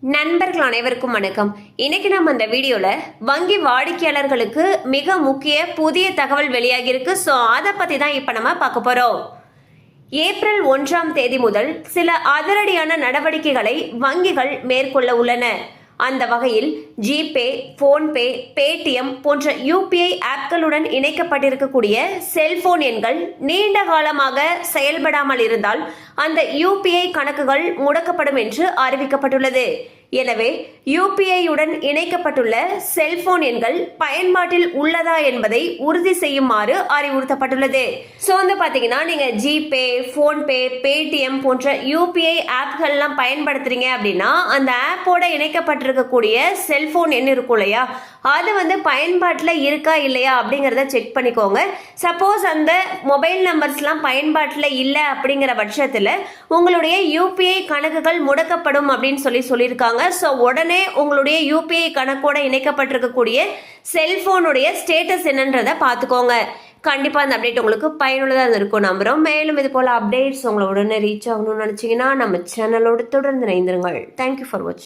நண்பர்கள் அனைவருக்கும் வணக்கம். இன்னைக்கு நம்ம இந்த வீடியோல வங்கி வாடிக்கையாளர்களுக்கு மிக முக்கிய புதிய தகவல் வெளியாகிருக்கு. ஸோ அதை பத்தி தான் இப்ப நம்ம பார்க்க போறோம். ஏப்ரல் 1ஆம் தேதி முதல் சில அதிரடியான நடவடிக்கைகளை வங்கிகள் மேற்கொள்ள உள்ளன. அந்த வகையில் ஜிபே, போன்பே, பேடிஎம் போன்ற யூபிஐ ஆப்களுடன் இணைக்கப்பட்டிருக்கக்கூடிய செல்போன் எண்கள் நீண்ட காலமாக செயல்படாமல் இருந்தால் அந்த யூபிஐ கணக்குகள் முடக்கப்படும் என்று அறிவிக்கப்பட்டுள்ளது. எனவே யூபிஐயுடன் இணைக்கப்பட்டுள்ள செல்போன் எண்கள் பயன்பாட்டில் உள்ளதா என்பதை உறுதி செய்யுமாறு அறிவுறுத்தப்பட்டுள்ளது. ஸோ பாத்தீங்கன்னா நீங்க ஜிபே, போன்பே, பேடிஎம் போன்ற யூபிஐ ஆப்கள்லாம் பயன்படுத்துறீங்க அப்படின்னா அந்த ஆப்போட இணைக்கப்பட்டிருக்கக்கூடிய செல்போன் எண் இருக்கும் இல்லையா, அது பயன்பாட்டில் இருக்கா இல்லையா அப்படிங்கிறத செக் பண்ணிக்கோங்க. சப்போஸ் அந்த மொபைல் நம்பர்ஸ்லாம் பயன்பாட்டில் இல்லை அப்படிங்கிற பட்சத்தில் உங்களுடைய யூபிஐ கணக்குகள் முடக்கப்படும் அப்படின்னு சொல்லியிருக்காங்க. ஸோ உடனே உங்களுடைய யூபிஐ கணக்கோட இணைக்கப்பட்டிருக்கக்கூடிய செல்போனுடைய ஸ்டேட்டஸ் என்னன்றதை பார்த்துக்கோங்க. கண்டிப்பாக அந்த அப்டேட் உங்களுக்கு பயனுள்ளதாக இருக்கும் நம்புகிறோம். மேலும் இது போல் அப்டேட்ஸ் உங்களை உடனே ரீச் ஆகணும்னு நினச்சிங்கன்னா நம்ம சேனலோடு தொடர்ந்து இணைந்திருங்கள். தேங்க்யூ ஃபார் வாட்சிங்.